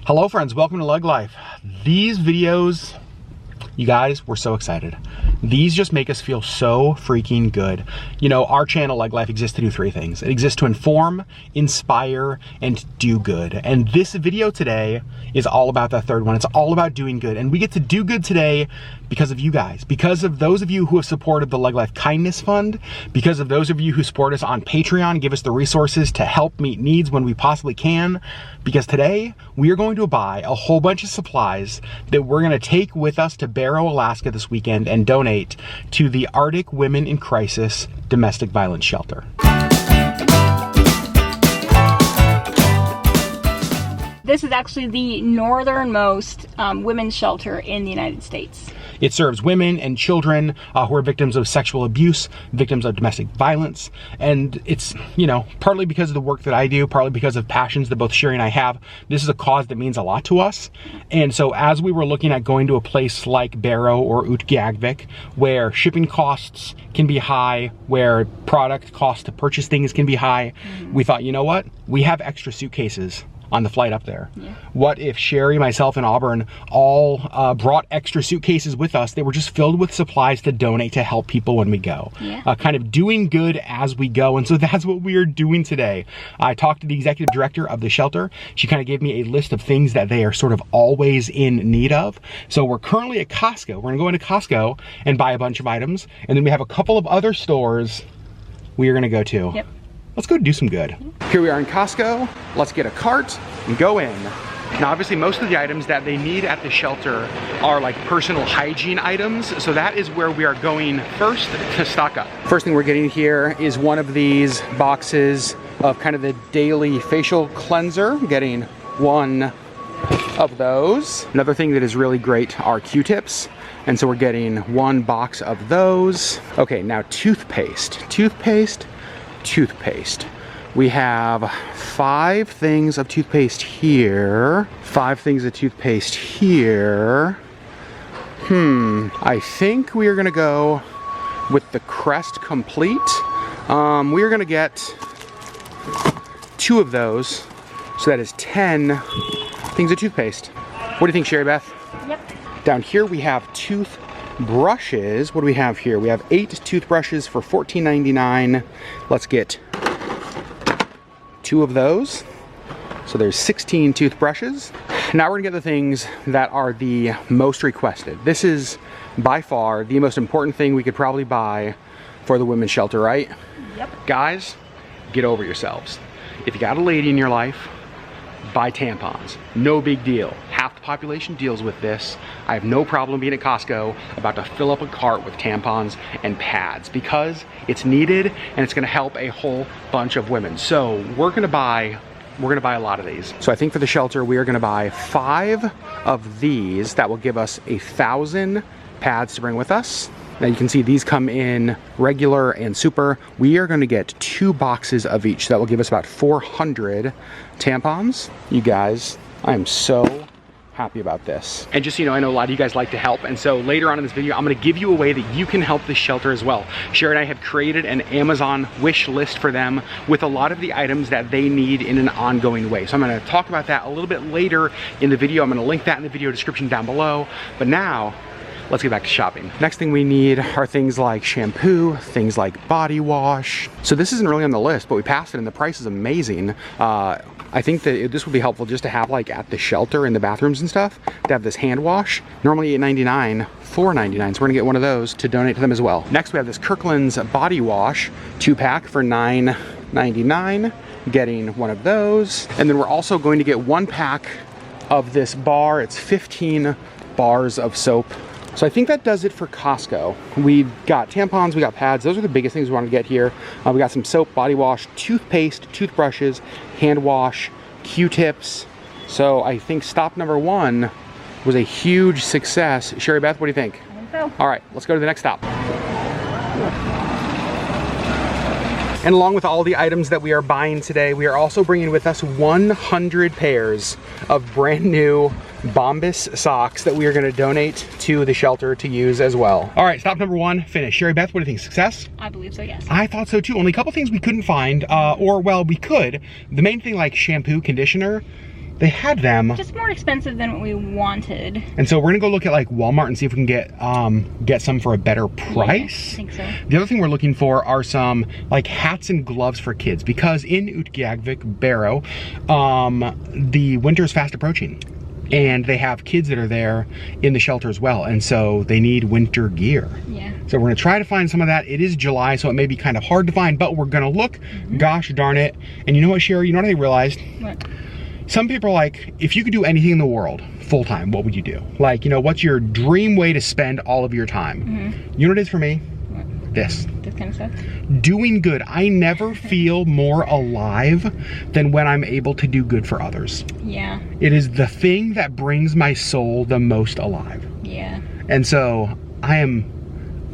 Hello friends, welcome to LeggLife. These videos, you guys, we're so excited. These just make us feel so freaking good. You know, our channel, LeggLife, exists to do three things. It exists to inform, inspire, and do good. And this video today is all about that third one. It's all about doing good. And we get to do good today because of you guys, because of those of you who have supported the LeggLife Kindness Fund, because of those of you who support us on Patreon, give us the resources to help meet needs when we possibly can. Because today, we are going to buy a whole bunch of supplies that we're gonna take with us to Barrow, Alaska this weekend and donate to the Arctic Women in Crisis Domestic Violence Shelter. This is actually the northernmost women's shelter in the United States. It serves women and children who are victims of sexual abuse, victims of domestic violence. And it's, you know, partly because of the work that I do, partly because of passions that both Sherri and I have. This is a cause that means a lot to us. And so as we were looking at going to a place like Barrow or AWIC, where shipping costs can be high, where product cost to purchase things can be high, we thought, you know what? We have extra suitcases on the flight up there. Yeah. What if Sherri, myself, and Auburn all brought extra suitcases with us? They were just filled with supplies to donate to help people when we go. Yeah. Kind of doing good as we go. And so that's what we are doing today. I talked to the executive director of the shelter. She kind of gave me a list of things that they are sort of always in need of. So we're currently at Costco. We're gonna go into Costco and buy a bunch of items. And then we have a couple of other stores we are gonna go to. Yep. Let's go do some good. Here we are in Costco. Let's get a cart and go in. Now, obviously, most of the items that they need at the shelter are like personal hygiene items. So that is where we are going first to stock up. First thing we're getting here is one of these boxes of kind of the daily facial cleanser. Getting one of those. Another thing that is really great are Q-tips. And so we're getting one box of those. Okay, now toothpaste. Toothpaste. We have 5 things of toothpaste here. 5 things of toothpaste here. I think we are gonna go with the Crest Complete. We are gonna get 2 of those. So that is 10 things of toothpaste. What do you think, Sherri Beth? Yep. Down here we have toothbrushes. What do we have here? We have 8 toothbrushes for $14.99. Let's get 2 of those. So there's 16 toothbrushes. Now we're gonna get the things that are the most requested. This is by far the most important thing we could probably buy for the women's shelter, right? Yep. Guys, get over yourselves. If you got a lady in your life, buy tampons. No big deal. Half the population deals with this. I have no problem being at Costco about to fill up a cart with tampons and pads because it's needed and it's gonna help a whole bunch of women. So we're gonna buy a lot of these. So I think for the shelter, we are gonna buy 5 of these. That will give us 1,000 pads to bring with us. Now you can see these come in regular and super. We are gonna get 2 boxes of each. That will give us about 400 tampons. You guys, I am so happy about this. And just so you know, I know a lot of you guys like to help, and so later on in this video, I'm gonna give you a way that you can help this shelter as well. Sherri and I have created an Amazon wish list for them with a lot of the items that they need in an ongoing way. So I'm gonna talk about that a little bit later in the video. I'm gonna link that in the video description down below. But now, let's get back to shopping. Next thing we need are things like shampoo, things like body wash. So this isn't really on the list, but we passed it and the price is amazing. I think that this would be helpful just to have like at the shelter in the bathrooms and stuff, to have this hand wash. Normally $8.99, $4.99, so we're gonna get one of those to donate to them as well. Next we have this Kirkland's body wash, 2-pack for $9.99. Getting one of those. And then we're also going to get 1 pack of this bar. It's 15 bars of soap. So I think that does it for Costco. We got tampons, we got pads. Those are the biggest things we wanted to get here. We got some soap, body wash, toothpaste, toothbrushes, hand wash, Q-tips. So I think stop number 1 was a huge success. Sherri Beth, what do you think? I think so. All right, let's go to the next stop. And along with all the items that we are buying today, we are also bringing with us 100 pairs of brand new Bombas socks that we are going to donate to the shelter to use as well. All right, stop number 1, finish. Sherri Beth, what do you think? Success? I believe so, yes. I thought so too. Only a couple things we couldn't find, or well, we could. The main thing like shampoo, conditioner, they had them. Just more expensive than what we wanted. And so we're gonna go look at like Walmart and see if we can get some for a better price. Yeah, I think so. The other thing we're looking for are some like hats and gloves for kids, because in AWIC, Barrow, the winter is fast approaching. And they have kids that are there in the shelter as well, and so they need winter gear. Yeah. So we're gonna try to find some of that. It is July, so it may be kind of hard to find, but we're gonna look. Gosh darn it. And you know what, Sherri? You know what I realized? What? Some people are like, if you could do anything in the world full time, what would you do? Like, you know, what's your dream way to spend all of your time? You know what it is for me? What? This. This kind of stuff? Doing good. I never feel more alive than when I'm able to do good for others. Yeah. It is the thing that brings my soul the most alive. Yeah. And so I'm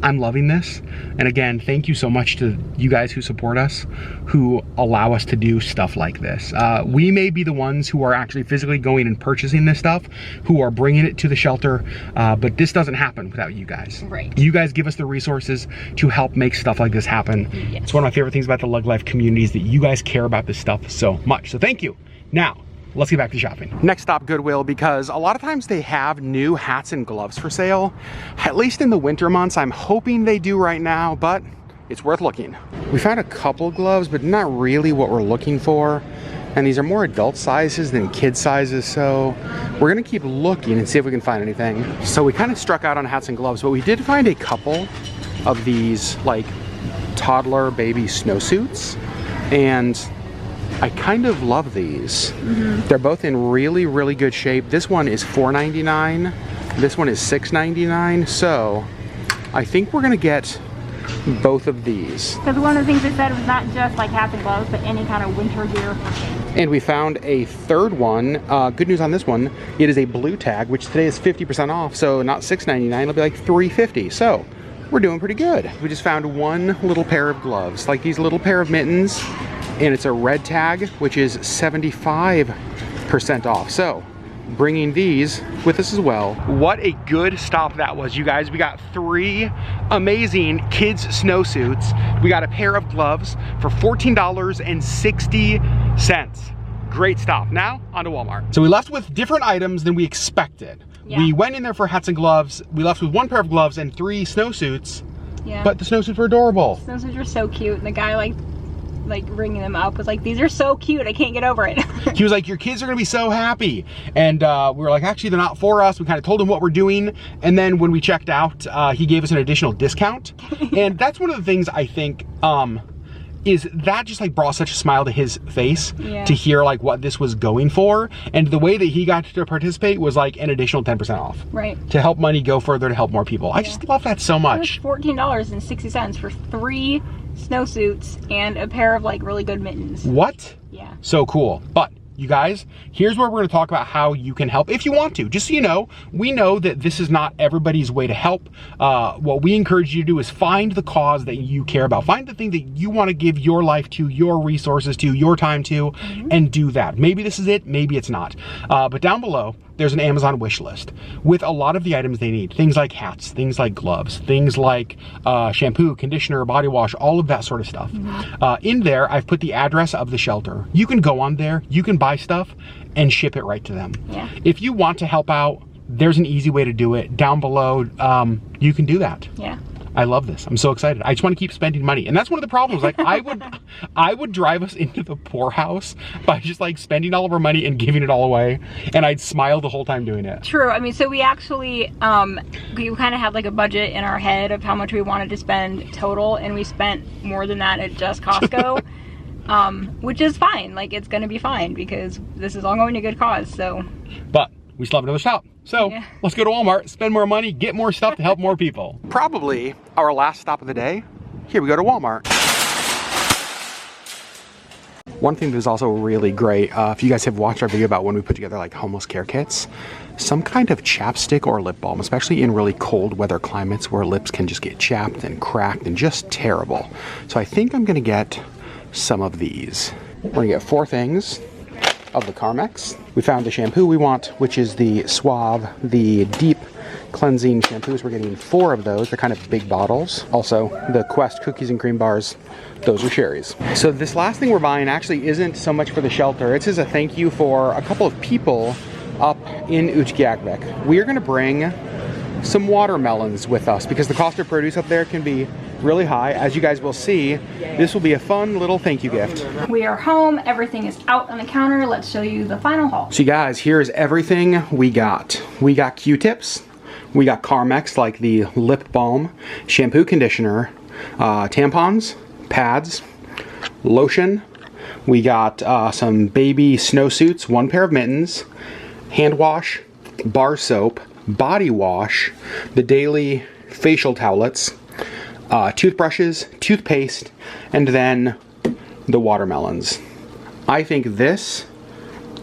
loving this. And again, thank you so much to you guys who support us, who allow us to do stuff like this. We may be the ones who are actually physically going and purchasing this stuff, who are bringing it to the shelter, but this doesn't happen without you guys. Right. You guys give us the resources to help make stuff like this happen. Yes. It's one of my favorite things about the LeggLife community is that you guys care about this stuff so much. So thank you. Now, let's get back to shopping. Next stop, Goodwill, because a lot of times they have new hats and gloves for sale. At least in the winter months, I'm hoping they do right now, but it's worth looking. We found a couple gloves, but not really what we're looking for. And these are more adult sizes than kid sizes, so we're gonna keep looking and see if we can find anything. So we kind of struck out on hats and gloves, but we did find a couple of these like toddler baby snowsuits, and I kind of love these. They're both in really, really good shape. This one is $4.99. This one is $6.99. So I think we're gonna get both of these. Because one of the things they said was not just like hats and gloves, but any kind of winter gear for kids. And we found a third one. Good news on this one. It is a blue tag, which today is 50% off. So not $6.99, it'll be like $3.50. So we're doing pretty good. We just found one little pair of gloves, like these little pair of mittens. And it's a red tag, which is 75% off. So bringing these with us as well. What a good stop that was, you guys. We got 3 amazing kids snowsuits. We got a pair of gloves for $14.60. Great stop. Now on to Walmart. So we left with different items than we expected. Yeah. We went in there for hats and gloves. We left with 1 pair of gloves and 3 snowsuits. Yeah. But the snowsuits were adorable. Snowsuits are so cute. And the guy like ringing them up was like, these are so cute, I can't get over it. He was like, your kids are gonna be so happy. And we were like, actually, they're not for us. We kind of told him what we're doing. And then when we checked out, he gave us an additional discount. And that's one of the things I think is that just like brought such a smile to his face to hear like what this was going for. And the way that he got to participate was like an additional 10% off. Right. To help money go further to help more people. I just love that so much. $14.60 for 3 snowsuits and a pair of like really good mittens. What? Yeah. So cool. But you guys, here's where we're going to talk about how you can help if you want to. Just so you know, we know that this is not everybody's way to help. What we encourage you to do is find the cause that you care about. Find the thing that you want to give your life to, your resources to, your time to, and do that. Maybe this is it, maybe it's not. But down below, there's an Amazon wish list with a lot of the items they need. Things like hats, things like gloves, things like shampoo, conditioner, body wash, all of that sort of stuff. In there, I've put the address of the shelter. You can go on there, you can buy stuff and ship it right to them. Yeah. If you want to help out, there's an easy way to do it. Down below, you can do that. Yeah. I love this. I'm so excited. I just want to keep spending money. And that's one of the problems. Like I would drive us into the poorhouse by just like spending all of our money and giving it all away. And I'd smile the whole time doing it. True. I mean, so we actually, we kind of had like a budget in our head of how much we wanted to spend total. And we spent more than that at just Costco, which is fine. Like it's going to be fine because this is all going to good cause. So, but we still have another shop. So let's go to Walmart, spend more money, get more stuff to help more people. Probably our last stop of the day. Here we go to Walmart. One thing that's also really great, if you guys have watched our video about when we put together like homeless care kits, some kind of chapstick or lip balm, especially in really cold weather climates where lips can just get chapped and cracked and just terrible. So I think I'm gonna get some of these. We're gonna get 4 things of the Carmex. We found the shampoo we want, which is the Suave, the deep cleansing shampoos. We're getting 4 of those. They're kind of big bottles. Also, the Quest cookies and cream bars, those are Sherri's. So this last thing we're buying actually isn't so much for the shelter. It's as a thank you for a couple of people up in AWIC. We are gonna bring some watermelons with us because the cost of produce up there can be really high. As you guys will see, this will be a fun little thank you gift. We are home, everything is out on the counter. Let's show you the final haul. So you guys, here's everything we got. We got Q-tips, we got Carmex, like the lip balm, shampoo, conditioner, tampons, pads, lotion. We got some baby snowsuits, 1 pair of mittens, hand wash, bar soap, body wash, the daily facial towelettes, toothbrushes, toothpaste, and then the watermelons. I think this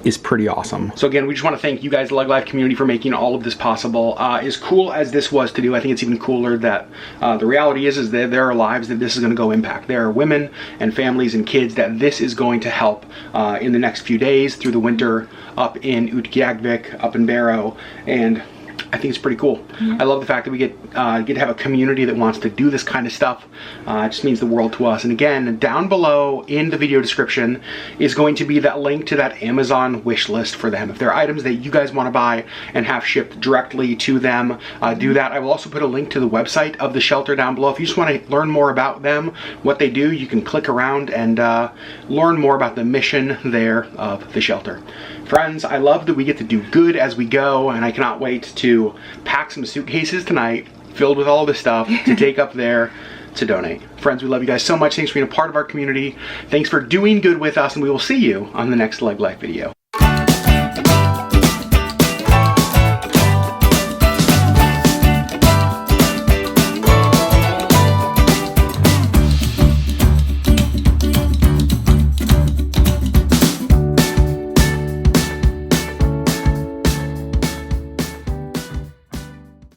is pretty awesome. So again, we just want to thank you guys, the LeggLife community, for making all of this possible. As cool as this was to do, I think it's even cooler that the reality is that there are lives that this is going to go impact. There are women and families and kids that this is going to help in the next few days through the winter up in AWIC, up in Barrow, and I think it's pretty cool. I love the fact that we get to have a community that wants to do this kind of stuff. It just means the world to us. And again, down below in the video description is going to be that link to that Amazon wish list for them. If there are items that you guys want to buy and have shipped directly to them, do that. I will also put a link to the website of the shelter down below. If you just want to learn more about them, what they do, you can click around and learn more about the mission there of the shelter. Friends, I love that we get to do good as we go, and I cannot wait to pack some suitcases tonight filled with all this stuff to take up there to donate. Friends, we love you guys so much. Thanks for being a part of our community. Thanks for doing good with us, and we will see you on the next LeggLife video.